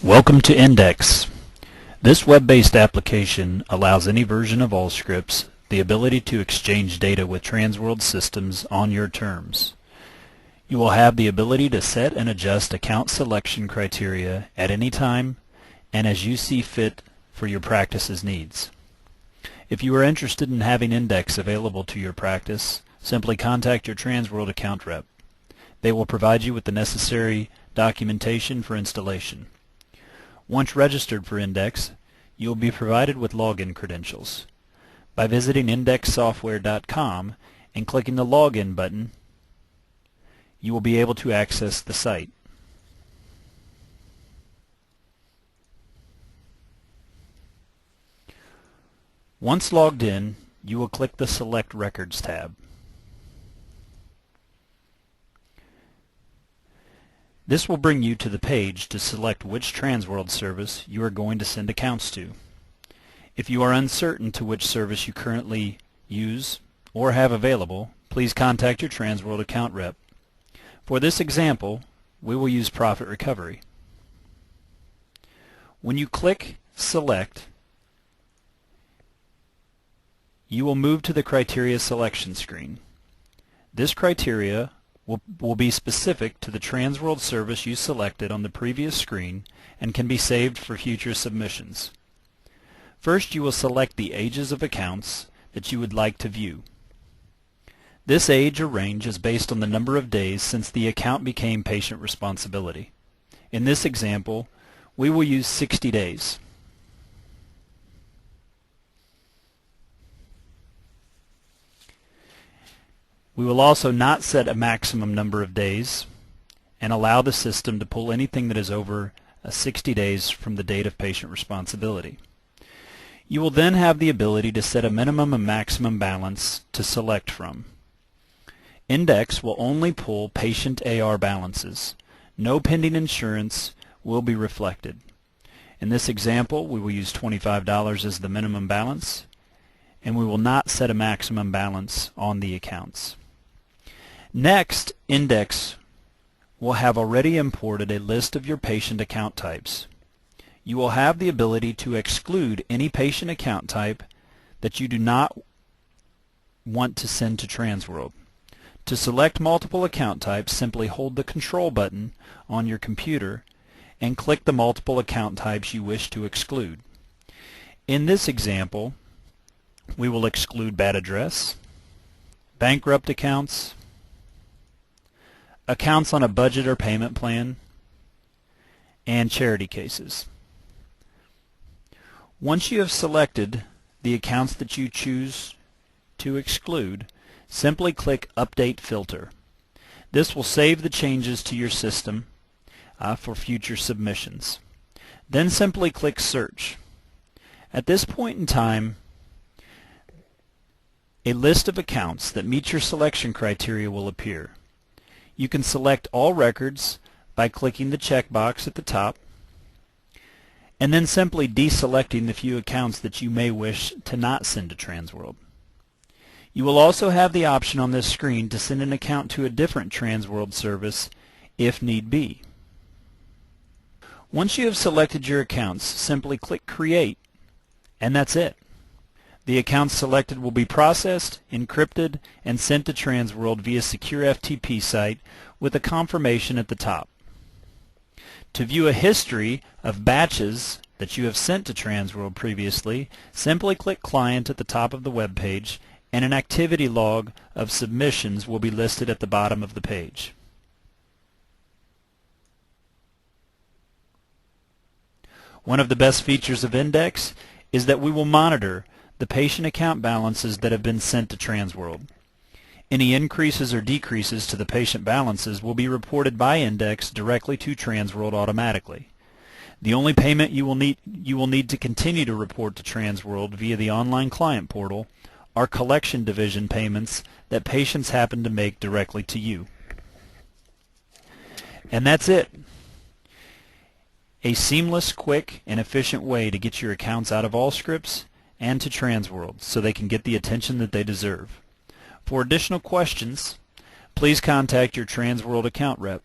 Welcome to Index. This web-based application allows any version of Allscripts the ability to exchange data with Transworld systems on your terms. You will have the ability to set and adjust account selection criteria at any time and as you see fit for your practice's needs. If you are interested in having Index available to your practice, simply contact your Transworld account rep. They will provide you with the necessary documentation for installation. Once registered for Index, you will be provided with login credentials. By visiting indexsoftware.com and clicking the Login button, you will be able to access the site. Once logged in, you will click the Select Records tab. This will bring you to the page to select which Transworld service you are going to send accounts to. If you are uncertain to which service you currently use or have available, please contact your Transworld account rep. For this example, we will use Profit Recovery. When you click Select, you will move to the criteria selection screen. This criteria will be specific to the Transworld service you selected on the previous screen and can be saved for future submissions. First, you will select the ages of accounts that you would like to view. This age or range is based on the number of days since the account became patient responsibility. In this example, we will use 60 days. We will also not set a maximum number of days and allow the system to pull anything that is over 60 days from the date of patient responsibility. You will then have the ability to set a minimum and maximum balance to select from. Index will only pull patient AR balances. No pending insurance will be reflected. In this example, we will use $25 as the minimum balance, and we will not set a maximum balance on the accounts. Next, Index will have already imported a list of your patient account types. You will have the ability to exclude any patient account type that you do not want to send to Transworld. To select multiple account types, simply hold the Control button on your computer and click the multiple account types you wish to exclude. In this example, we will exclude bad address, bankrupt accounts, accounts on a budget or payment plan, and charity cases. Once you have selected the accounts that you choose to exclude, simply click Update Filter. This will save the changes to your system for future submissions. Then simply click Search. At this point in time, a list of accounts that meet your selection criteria will appear. You can select all records by clicking the checkbox at the top and then simply deselecting the few accounts that you may wish to not send to Transworld. You will also have the option on this screen to send an account to a different Transworld service if need be. Once you have selected your accounts, simply click Create, and that's it. The accounts selected will be processed, encrypted, and sent to Transworld via secure FTP site with a confirmation at the top. To view a history of batches that you have sent to Transworld previously, simply click Client at the top of the web page, and an activity log of submissions will be listed at the bottom of the page. One of the best features of Index is that we will monitor the patient account balances that have been sent to Transworld. Any increases or decreases to the patient balances will be reported by Index directly to Transworld automatically. The only payment you will need to continue to report to Transworld via the online client portal are collection division payments that patients happen to make directly to you. And that's it. A seamless, quick, and efficient way to get your accounts out of Allscripts and to Transworld so they can get the attention that they deserve. For additional questions, please contact your Transworld account rep.